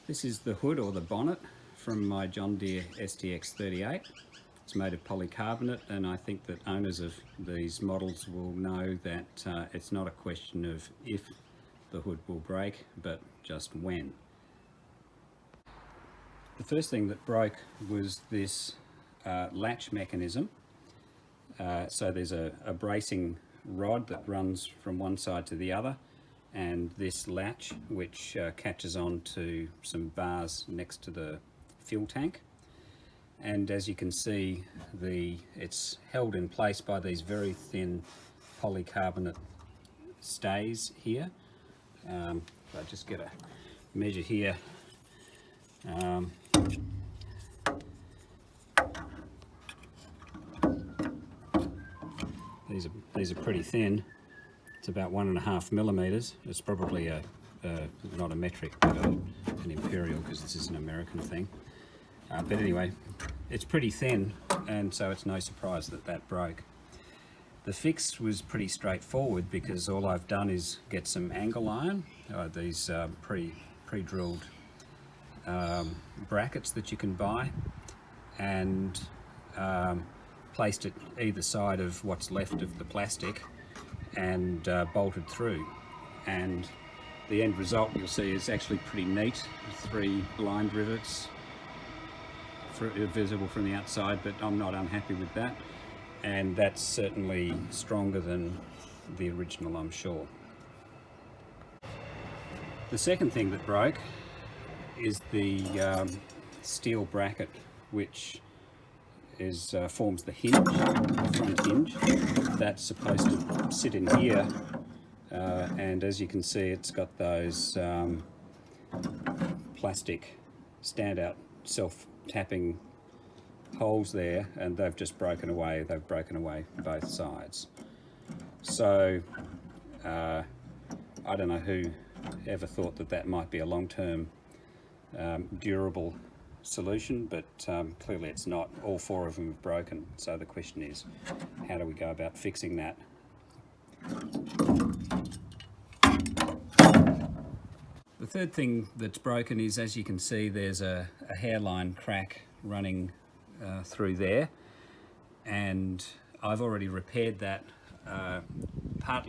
This is the hood or the bonnet from my John Deere STX38. It's made of polycarbonate, and I think that owners of these models will know that it's not a question of if the hood will break, but just when. The first thing that broke was this latch mechanism. So there's a bracing rod that runs from one side to the other, and this latch which catches on to some bars next to the fuel tank. And as you can see, it's held in place by these very thin polycarbonate stays here. If I just get a measure here, these are pretty thin. It's about 1.5 millimeters. It's probably not a metric, but an imperial, because this is an American thing. But anyway, it's pretty thin, and so it's no surprise that that broke. The fix was pretty straightforward, because all I've done is get some angle iron, these pre-drilled brackets that you can buy, and placed it either side of what's left of the plastic and bolted through. And the end result, you'll see, is actually pretty neat. 3 blind rivets visible from the outside, but I'm not unhappy with that, and that's certainly stronger than the original, I'm sure. The second thing that broke is the steel bracket, which forms the hinge, the front hinge. That's supposed to sit in here, and as you can see, it's got those plastic standout self-tapping holes there, and they've just broken away. They've broken away both sides. So I don't know who ever thought that that might be a long-term durable solution, but clearly it's not. All 4 of them have broken. So the question is, how do we go about fixing that? The third thing that's broken is, as you can see, there's a hairline crack running through there, and I've already repaired that. Part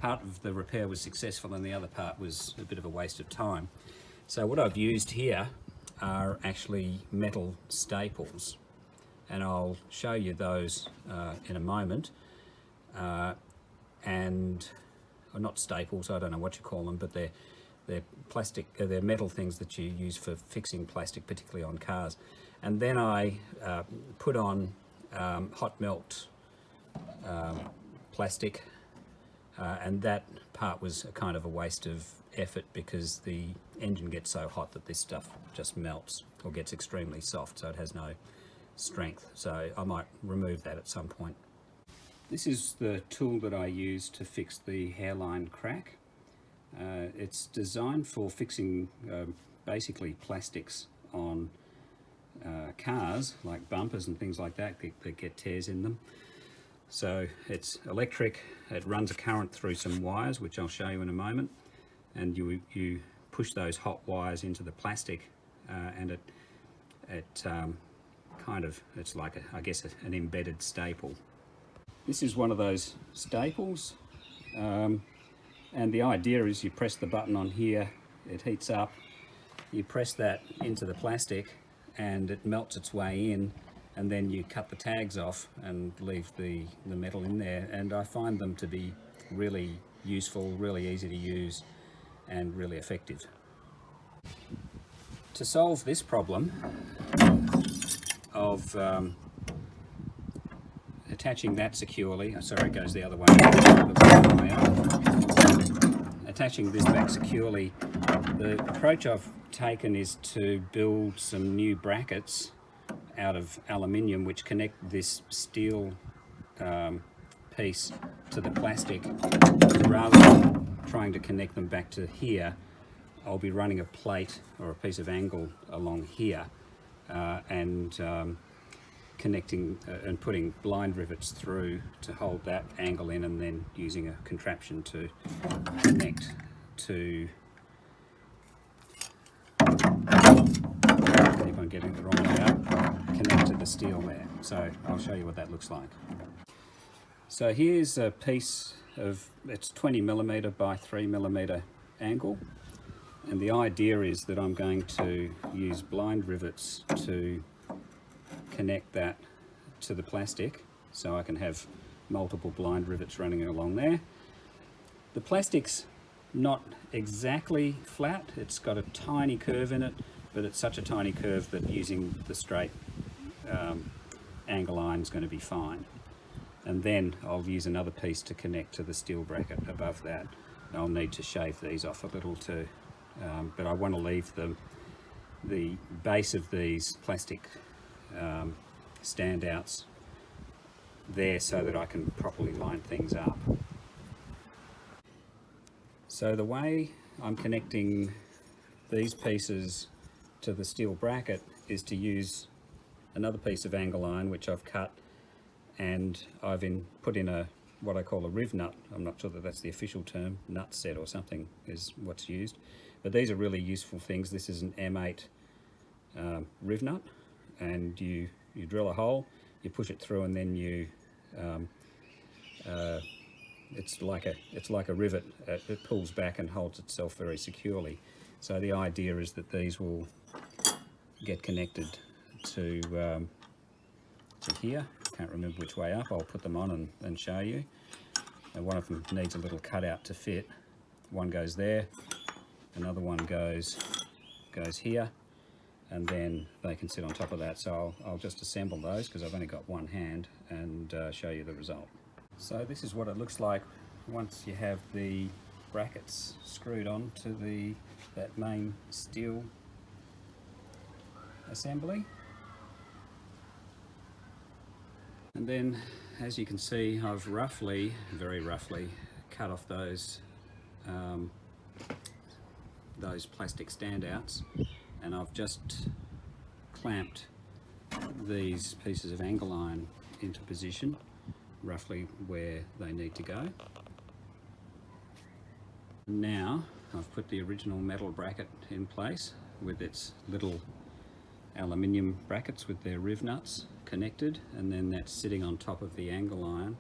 of the repair was successful, and the other part was a bit of a waste of time. So what I've used here are actually metal staples, and I'll show you those in a moment. And not staples, I don't know what you call them, but they're plastic, they're metal things that you use for fixing plastic, particularly on cars. And then I put on hot melt plastic, and that part was a kind of a waste of effort, because the engine gets so hot that this stuff just melts or gets extremely soft, so it has no strength. So I might remove that at some point. This is the tool that I use to fix the hairline crack. It's designed for fixing basically plastics on cars, like bumpers and things like that get tears in them. So it's electric. It runs a current through some wires, which I'll show you in a moment, and you push those hot wires into the plastic, and it's like I guess an embedded staple. This is one of those staples, and the idea is you press the button on here, it heats up, you press that into the plastic and it melts its way in, and then you cut the tags off and leave the metal in there. And I find them to be really useful, really easy to use, and really effective. To solve this problem of attaching that securely, sorry, it goes the other way, attaching this back securely, the approach I've taken is to build some new brackets out of aluminium which connect this steel piece to the plastic. Rather than trying to connect them back to here, I'll be running a plate or a piece of angle along here, and connecting and putting blind rivets through to hold that angle in, and then using a contraption to connect to I'm getting it the wrong way up, connect to the steel there. So I'll show you what that looks like. So here's a piece of, it's 20mm by 3mm angle, and the idea is that I'm going to use blind rivets to connect that to the plastic, so I can have multiple blind rivets running along there. The plastic's not exactly flat, it's got a tiny curve in it, but it's such a tiny curve that using the straight angle iron is going to be fine. And then I'll use another piece to connect to the steel bracket above that. I'll need to shave these off a little too, but I want to leave the base of these plastic standouts there so that I can properly line things up. So the way I'm connecting these pieces to the steel bracket is to use another piece of angle iron which I've cut, and I've put in what I call a riv nut. I'm not sure that that's the official term, nut set or something is what's used, but these are really useful things. This is an M8 riv nut, and you drill a hole, you push it through, and then you it's like a rivet. It pulls back and holds itself very securely. So the idea is that these will get connected to here. Can't remember which way up. I'll put them on and show you. And one of them needs a little cutout to fit. One goes there, another one goes here, and then they can sit on top of that. So I'll just assemble those because I've only got one hand, and show you the result. So this is what it looks like once you have the brackets screwed on to that main steel assembly. And then, as you can see, I've very roughly cut off those plastic standouts, and I've just clamped these pieces of angle iron into position roughly where they need to go. Now I've put the original metal bracket in place with its little aluminium brackets with their riv nuts connected, and then that's sitting on top of the angle iron,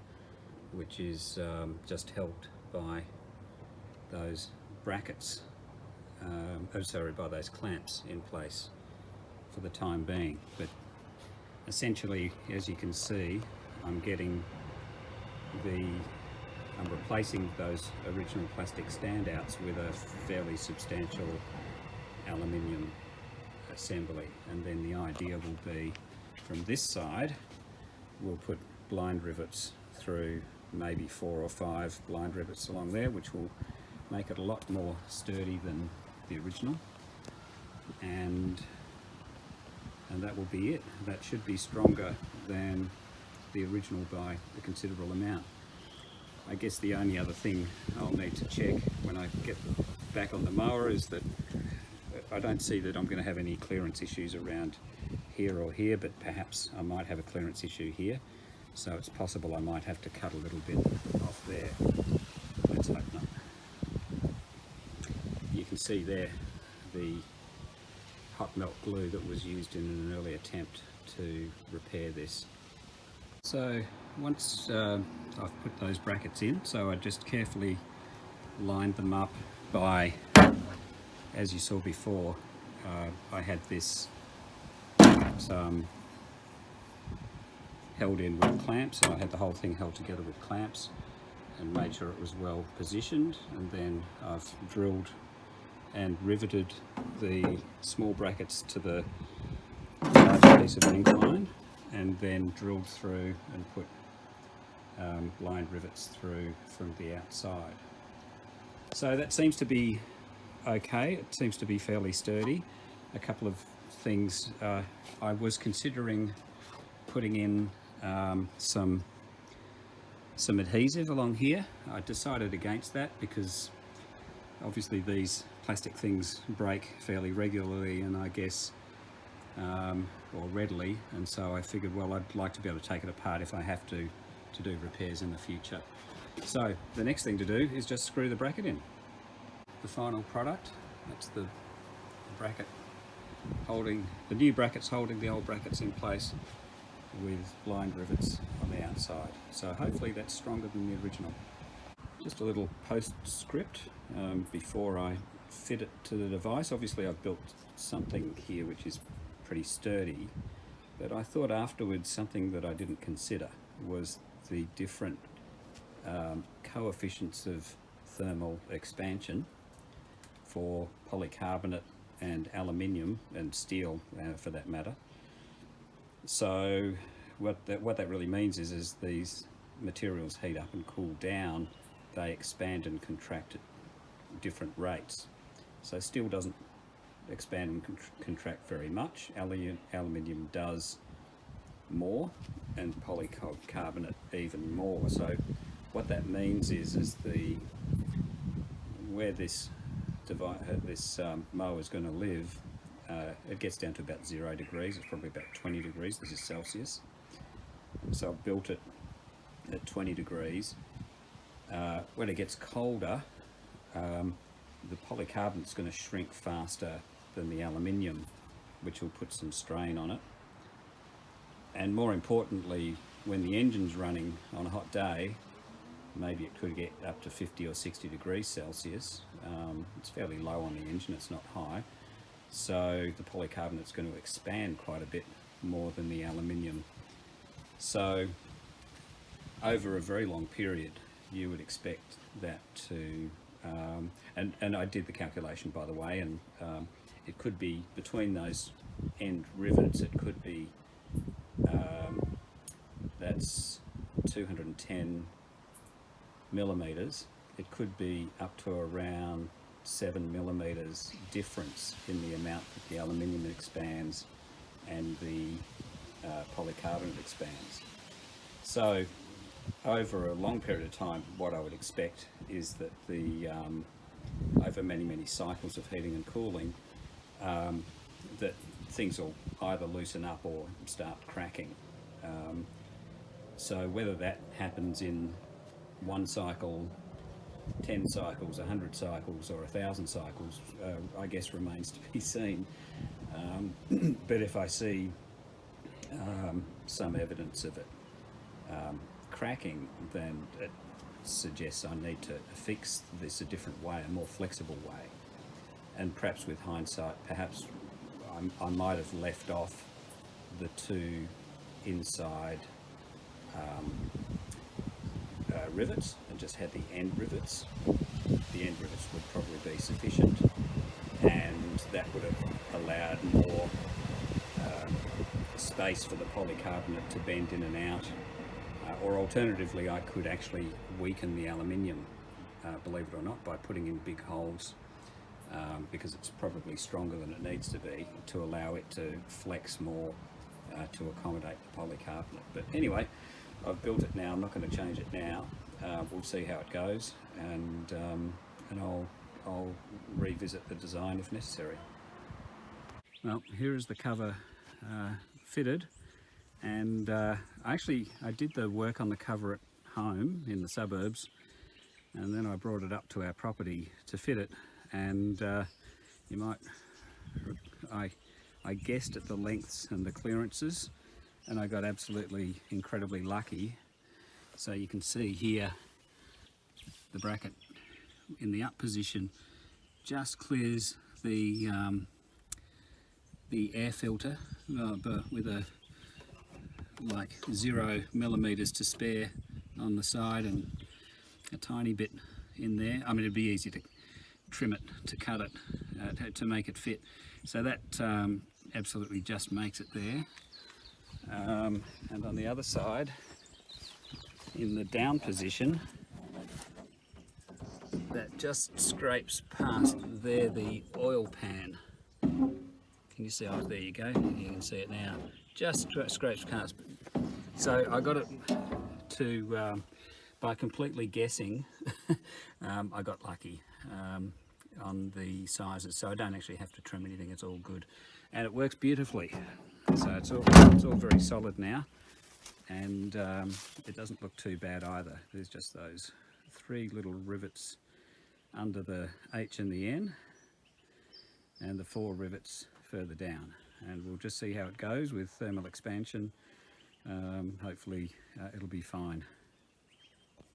which is just held by those brackets, by those clamps in place for the time being. But essentially, as you can see, I'm replacing those original plastic standouts with a fairly substantial aluminium assembly, and then the idea will be from this side we'll put blind rivets through, maybe 4 or 5 blind rivets along there, which will make it a lot more sturdy than the original, and that will be it. That should be stronger than the original by a considerable amount. I guess the only other thing I'll need to check when I get back on the mower is that I don't see that I'm going to have any clearance issues around here or here, but perhaps I might have a clearance issue here, so it's possible I might have to cut a little bit off there. Let's hope not. You can see there the hot melt glue that was used in an early attempt to repair this. So once I've put those brackets in, so I just carefully lined them up by, as you saw before, I had this held in with clamps, so I had the whole thing held together with clamps and made sure it was well positioned, and then I've drilled and riveted the small brackets to the large piece of angle iron, and then drilled through and put blind rivets through from the outside. So that seems to be okay. It seems to be fairly sturdy. A couple of things, I was considering putting in some adhesive along here. I decided against that because obviously these plastic things break fairly regularly, and I guess or readily, and so I figured, well, I'd like to be able to take it apart if I have to do repairs in the future. So the next thing to do is just screw the bracket in. The final product, that's the bracket holding the new brackets, holding the old brackets in place with blind rivets on the outside. So hopefully that's stronger than the original. Just a little postscript before I fit it to the device. Obviously I've built something here which is pretty sturdy, but I thought afterwards something that I didn't consider was the different coefficients of thermal expansion for polycarbonate and aluminium and steel for that matter. So what that really means is these materials heat up and cool down, they expand and contract at different rates. So steel doesn't expand and contract very much. Aluminium does more, and polycarbonate even more. So what that means is where this mower is going to live, it gets down to about 0 degrees. It's probably about 20 degrees. This is Celsius. So I've built it at 20 degrees. When it gets colder, the polycarbonate is going to shrink faster than the aluminium, which will put some strain on it. And more importantly, when the engine's running on a hot day, maybe it could get up to 50 or 60 degrees Celsius. It's fairly low on the engine, it's not high. So the polycarbonate is going to expand quite a bit more than the aluminium. So over a very long period, you would expect that to, and I did the calculation by the way, and it could be between those end rivets, it could be, that's 210 millimeters. It could be up to around 7 millimeters difference in the amount that the aluminium expands and the polycarbonate expands. So over a long period of time, what I would expect is that over many cycles of heating and cooling, that things will either loosen up or start cracking. So whether that happens in one cycle, 10 cycles, 100 cycles, or 1,000 cycles, I guess remains to be seen. But if I see some evidence of it cracking, then it suggests I need to fix this a different way, a more flexible way. And perhaps with hindsight, perhaps I might have left off the two inside rivets and just had the end rivets. The end rivets would probably be sufficient, and that would have allowed more space for the polycarbonate to bend in and out. Or alternatively, I could actually weaken the aluminium, believe it or not, by putting in big holes, because it's probably stronger than it needs to be, to allow it to flex more to accommodate the polycarbonate. But anyway, I've built it now. I'm not going to change it now. We'll see how it goes, and I'll revisit the design if necessary. Well, here is the cover fitted, and I did the work on the cover at home in the suburbs, and then I brought it up to our property to fit it. And I guessed at the lengths and the clearances, and I got absolutely incredibly lucky. So you can see here the bracket in the up position just clears the air filter, but with like 0 millimeters to spare on the side and a tiny bit in there. I mean, it'd be easy to trim it, to cut it, to make it fit. So that absolutely just makes it there. And on the other side, in the down position, that just scrapes past there the oil pan. Can you see? Oh, there you go. You can see it now. Just scrapes past. So I got it to, by completely guessing, I got lucky on the sizes. So I don't actually have to trim anything. It's all good, and it works beautifully. So it's all very solid now, and it doesn't look too bad either. There's just those 3 little rivets under the H and the N, and the 4 rivets further down, and we'll just see how it goes with thermal expansion. Hopefully it'll be fine.